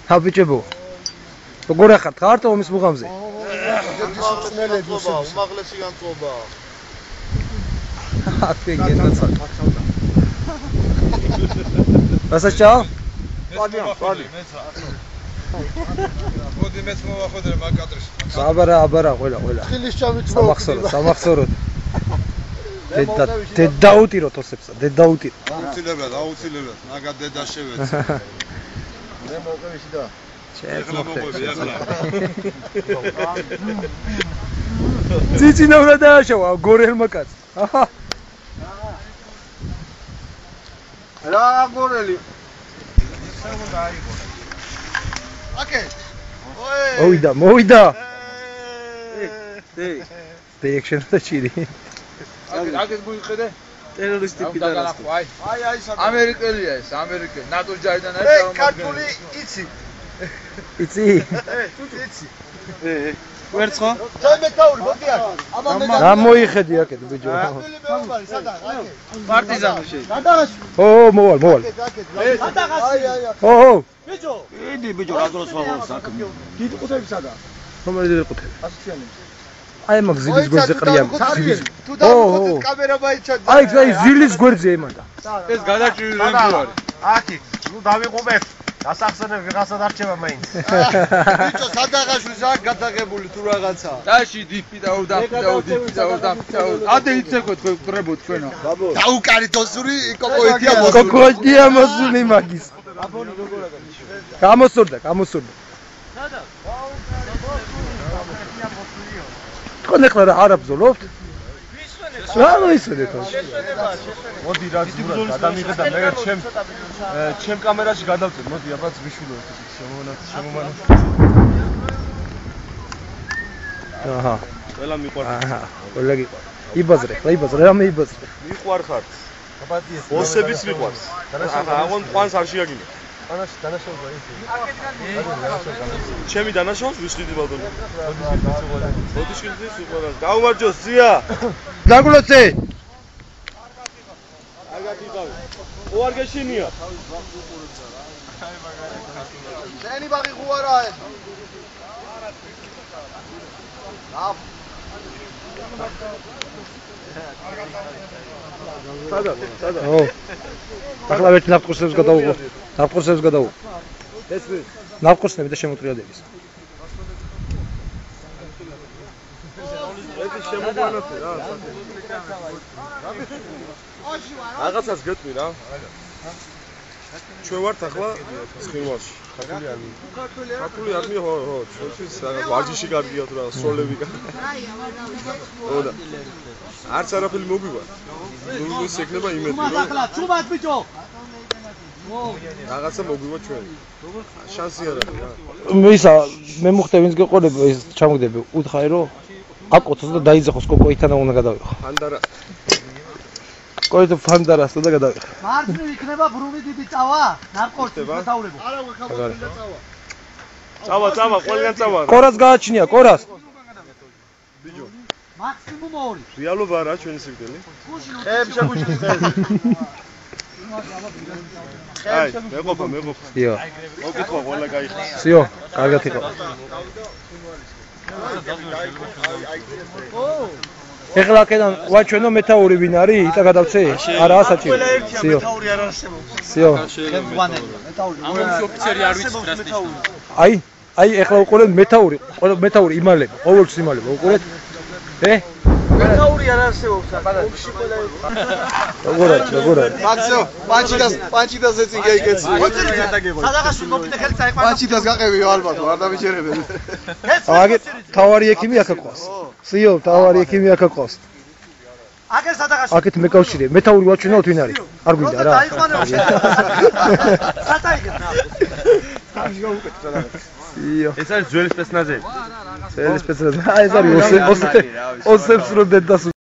Habicebo. Როგორ ახართ ხართ ომის მუღამზე? უმაღლესი განწყობაა. აკეგენაცა. Pasachao? Ვალი. მოდი მეც მოვახვედრე მაგ კადრში. აბარა, ყველა. ხილის ჩამით სამახსოვროდ. დედაუტიროთ ოსებსა, დედაუტირო. აუცილებლად, მაგად დედა შევეც. მე მოვყევი და Cici უნდა დააშავა გორელმა კაცს. აჰა. რა გორელი? აკე. მოვიდა. Reaction და ჩირი. აკეს მოიხედე? ტერორისტი პიდარასტი. აი ამერიკელია ეს, ამერიკელი. ნატო ჯარიდან არის მე ქართული იცი. იცი? იცი. ვერცხო? მეთაური მოდი აქ. რა მოიხედი აკეთ ბიჭო. პარტიზანში. სადაღაში. მოვალ. სადაღაში. ბიჭო. იდი ბიჭო რა დროს ვაღო საქმე. დიდი ყუთები სადა? რომელი დიდი ყუთები? 100-იანი. აი მაგ ზილის გვერდზე ყრია. თუ დავუყოთ კამერა მაიჩადა. აი ზილის გვერდზე ემანდა. ეს გადაჭრილი რენჯი არის. აკი, ნუ დავიყობებ. დასახსენებ ვიღაცა დარჩება მაინც. ბიჭო, სადაღაშვილს აქ გადაღებული თუ რაღაცა. დაში დიფი და ადე იცექოთ თქვენ გყრებოთ თქვენო. დაუკარით ოსური კოკოიდია მოსული. კოკოიდია მოსული მაგის. გამოსურდა. სადა? თქვენ ახლა რა არ აბზოლობთ? რა მოისმენთ? მოდი რა ზურა გადამიღე და მე ჩემ კამერაში გადავწერ. მოდი აბაც ვიშვილო ეს შემომანა. აჰა. ყველა მიყვარხარ. აჰა. ყველა გიყვარს. იბაზრე, რამე იბაზრე. მიყვარხართ. აბადიეს. ოსების მიყვარს. აჰა, აღონ ყვანს არ შეაგინე. დანაშაულობა ის. ჩემი დანაშაულს ვიშლიდი ბალდონი. მოდი შვილდის უყურა. გაუმარჯოს ზია. დაგულოცე. კარგად იყავი. ოარ გეშინია. შენი ბაღი ხუარა ეს. სადა? ახლა ვერთ ნაფტყურსებს გადავუყო. ეს ნაფტყურსები და შემოტრიალდების. ეს შემოგვანათე რა. რაღაცას გეტყვი რა. ჩვენ ვართ ახლა ცხინვალში. ქართული არმია ხო, ჩვენთვის ვარჯიში კარგია თუ რა, სროლები კარგია. ხო და არც არაფერი მოგვივა. ნუ ის ეკნება იმედი რომ ჩუბად ბიჭო. რაღაცა მოგვივა ჩვენ. შანსი არ არის რა. ისა მე მოხდე ვინც გეყოლებ ეს ჩამოგდები უთხარი რომ აკოცოს და დაიძახოს კოკოითან უნდა გადავიღო. ფანდარა. კოიტო ფანდარასა და გადავიღო. მარჯვნივ იქნება ბრუნი დიდი წავა? ნარკოტიკი მეთაურებო. არა ვეხავდი და წავა. წავა, ყველგან წავა. კორას გააჩნია, კორას. ბიჭო. მაქსიმუმ 2. რეალობა რა ჩვენი სიკვდილი? ხეებს შეგუჩნი ხეებს. აი, მეყოფა. სიო. მოგიტყვა ყველა გაიხდა. სიო, კარგად იყო. ეხლა აქედან ვაჩვენო მეთაური ვინ არის? იტა გადავწე? არა, საჭირო. სიო. მეთაური არ არსებობს. სიო. შემგვანელია მეთაური. ამის ოფიცერი არ ვიცი რას ნიშნავს. აი ეხლა უყურეთ მეთაური იმალება, ყოველთვის იმალება, უყურეთ. მეთაური არ არსებობს აბა. ოფში ყველა როგორ მაქსო, პანჩიდას ეცი გეიგეცი. სადაღაში მოკიდე ხელს აიყვანა. პანჩიდას გაყევიო ალბათ, არ დამიჯერებენ. აგე თავარი ექიმი აქ ყავს. სიო, თავარი ექიმი აქ ყავს. აგე სადაღაში. აქეთ მეკავშირე, მეთაური ვაჩვენოთ ვინ არის? არ გვინდა რა. აიყვანა. სათაიგე. სიო. ეს არის ძველი სპეცნაზი. ძველი სპეცნაზი. აი ეს არის ოსებს რო დედას